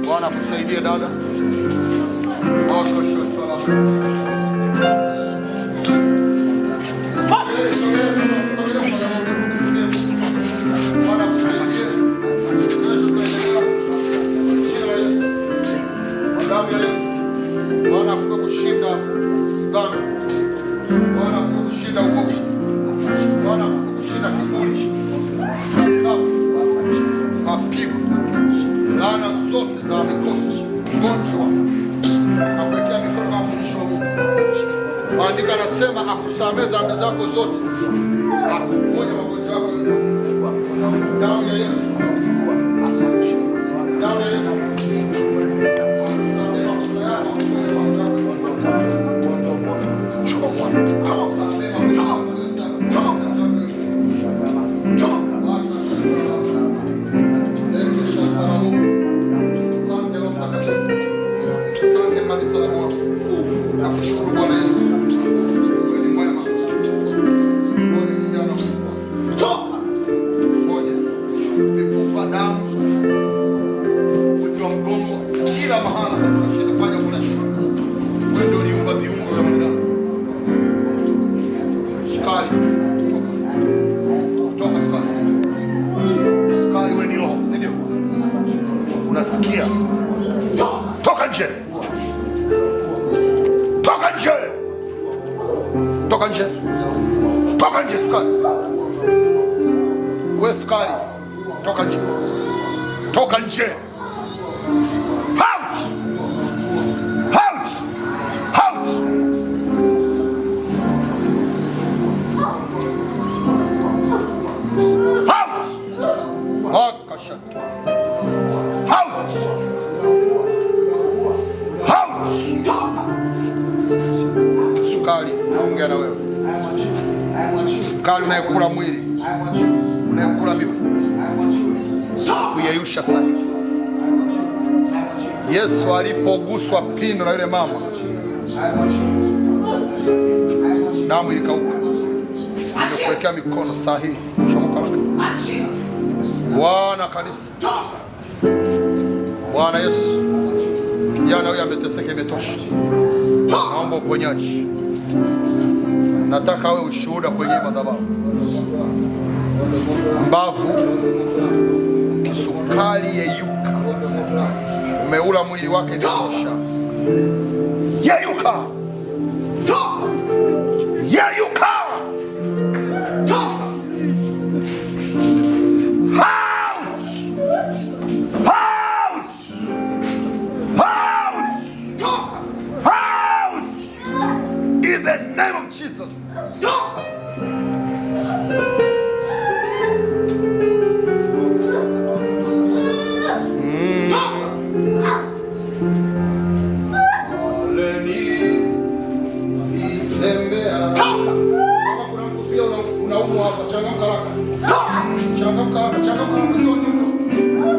Bwana kusaidie dada. Bwana kushinda dhambi. Bwana kushinda uovu. Bwana kushinda kiburi. Mapigo. Laana zote za mikosi, ugonjwa. Nakuwekea mikono kama mtumishi wa Mungu. Maandiko yanasema akusamehe dhambi zako zote. Akuponya magonjwa yako yote. Damu ya Yesu. Damu ya Yesu. Unasikia? Toka nje! Toka nje! Toka nje! Toka nje sukari! Wewe sukari! Toka nje! Toka nje! Out! Out! Out! Out! Akashata! Sukari, naongea na wewe. Sukari unayekula mwili, unayekula mifupa, kuyeyusha sahihi. Yesu alipoguswa pindo na yule mama, damu ilikauka. Nimekuwekea mikono sahihi. Bwana kanisa, Bwana Yesu, kijana huyu ameteseka, imetosha. Naomba uponyaji. Nataka awe ushuhuda kwenye madhabahu. Mbavu, kisukari yeyuka. Umeula mwili wake, imetosha. Yeyuka! Yeyuka! In the name of Jesus. Unaumwa hapa, changamka haraka. Changamka haraka, changamka haraka.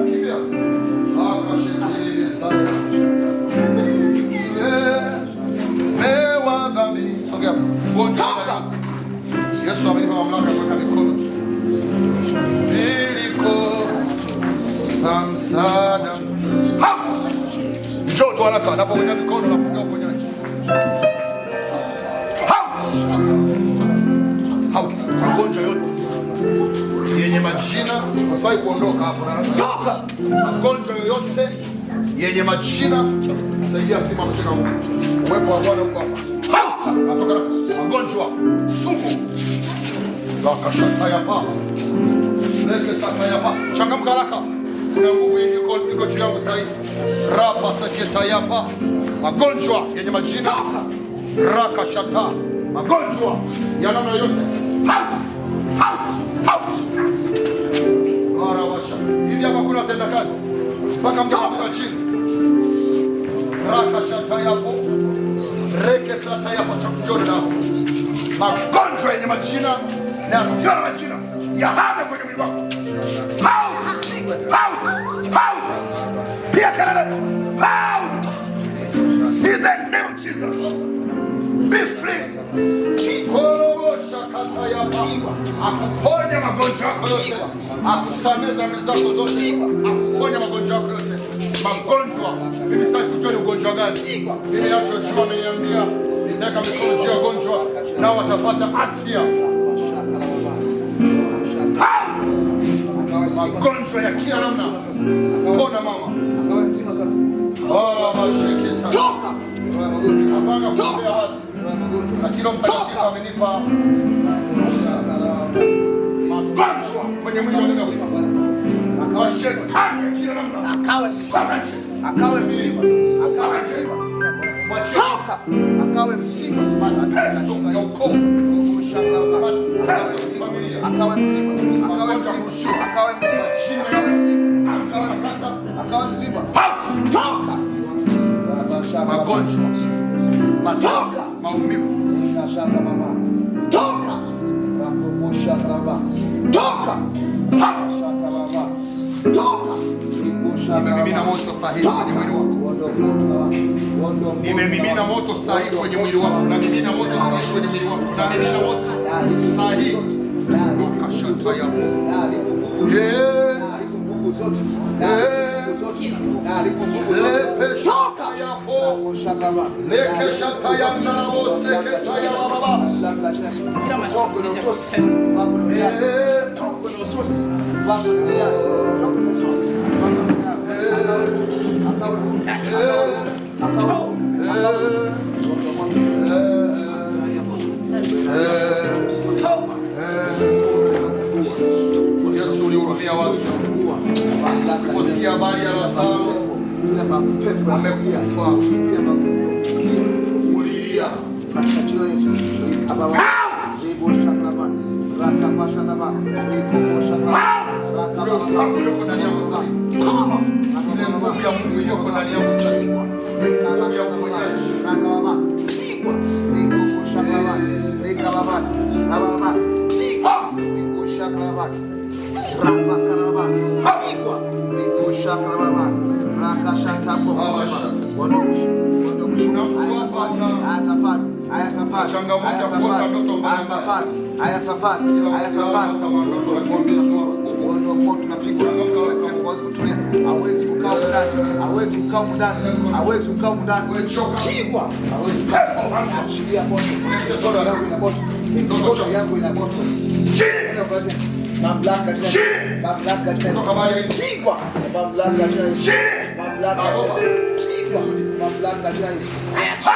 Kimbia. Akashetele sana. Mewa dhambi. Sogea. Bonja na yote. Yesu amenipa mamlaka kuweka mikono tu. Niliko samsada. Njoo tu haraka, napoweka mikono napokea uponyaji. Magonjwa yote yenye majina usai kuondoka hapo na magonjwa yote yenye majina saidia sima mtaka uwepo wa Bwana huko hapa. Natoka magonjwa sumu wakashata yapa leke sata yapa. Changamka haraka, kuna nguvu iko juu yangu sasa hivi. Rapa seketa yapa, magonjwa yenye majina raka shata, magonjwa ya namna yote out, out, out. Arabasha. Hivi hapa kuna tenda kazi. Mpaka mtaka chini. Raka shata yapo. Reke sata yapo chakujone nao. Magonjwa yenye majina na yasiyo na majina yahame kwenye mwili wako. Out, out, out. Pia kelele. Out. In the name of Jesus. Be free. akuponya magonjwa yako yote, akusamee dhambi zako zote, akuponya magonjwa yako yote. Magonjwa, mimi sitaki kujua ni ugonjwa gani. Mimi nachojua ameniambia nitaweka mikono juu ya wagonjwa nao watapata afya. Magonjwa ya kila namna, pona mama. Toka! Napanga kuombea watu, lakini Roho Mtakatifu amenipa magonjwa kwenye mwili wa binadamu. Shetani kila namna akawe mzima, akawe mzima, toka, akawe mzima, mateso ya ukoo, mateso ya familia, akawe mzima, akawe mzima, akawe mzima, akawe mzima, toka magonjwa, matoka maumivu, toka toka toka. Nimemimina moto sahihi kwenye mwili wako. Nimemimina moto sahihi kwenye mwili wako. Namimina moto sahihi kwenye mwili wako. Namisha moto sahihi. Ukashata yako. Toka yapo. Leke shata ya mnamo seketa ya baba. Yesu ulihurumia watu. Uliposikia habari ya Lazaro amekufa, ulilia. Ile nguvu ya Mungu iliyoko ndani yangu sasa. Nguvu ya uponyaji. Hawezi kukaa ndani, hawezi kukaa ndani, hawezi kukaa ndani. Wewe choka. Pigwa. Hawezi kukaa. Achilia moto. Ndoto yangu ina moto. Ndoto yangu ina moto. Mamlaka tena. Mamlaka tena. Pigwa. Mamlaka tena. Mamlaka tena. Pigwa. Mamlaka tena. Ayachi.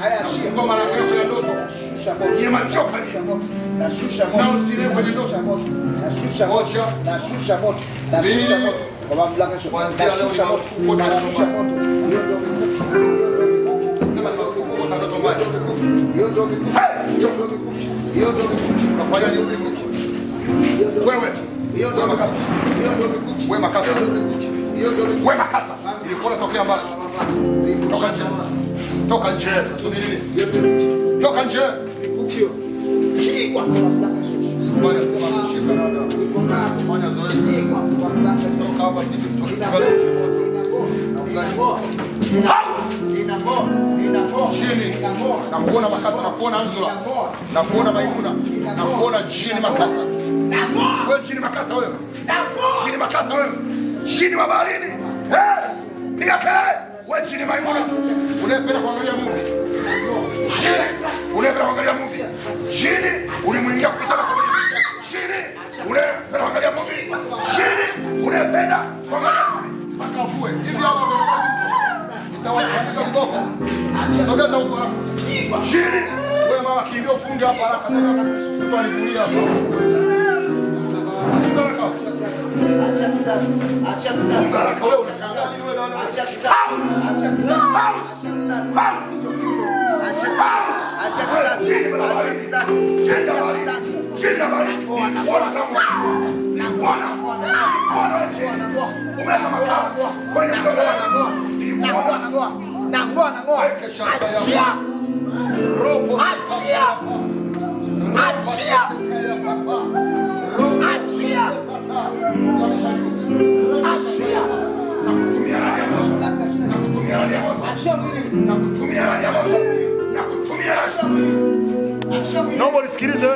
Ayachi. Kwa mara kesho ya ndoto. Shusha moto. Ni machoka ni moto. Na shusha moto. Na usile kwenye ndoto moto. Nashusha moto, nashusha moto, nashusha moto. Kwa mamlaka hiyo, nashusha moto, nashusha moto. Hiyo ndio mikuki. Sema ndio mikuki ndoto mbaya. Hiyo ndio mikuki. Hiyo ndio mikuki. Hiyo ndio mikuki. Kafanya nini mikuki? Wewe. Hiyo ndio makata. Hiyo ndio mikuki. Wewe makata. Hiyo ndio mikuki. Wewe makata. Ilikuwa tokea mbali. Toka nje. Toka nje. Subiri nini? Toka nje. Mikuki hiyo. Kigwa kwa mamlaka. Bwana sema kushika na ndio. Fanya zoezi. Toka hapa kitu chini. Na kuona makata, na kuona Anzula. Na kuona Maimuna. Na kuona jini makata. Wewe jini makata wewe. Jini makata wewe. Jini wa baharini. Piga kelele. Wewe jini Maimuna. Unapenda kuangalia movie. Jini. Unapenda kuangalia movie. Jini ulimwingia kutaka unapenda kuangalia movie. Chini unapenda kuangalia mpaka ufue. Hivi hapo nitawapeleka mgoko. Sogeza huko hapo. Chini wewe mama kimbia ufunge hapa haraka nataka mtu alikulia hapo. Acha kizazi. Acha kizazi. Wewe unashangaa nini wewe dada? Acha kizazi. Acha kizazi. Acha kizazi. Acha kizazi. Jina bali bwana na bwana umeka makao kwenye na ngoa achia robo achia nakutumia naomba nisikilize.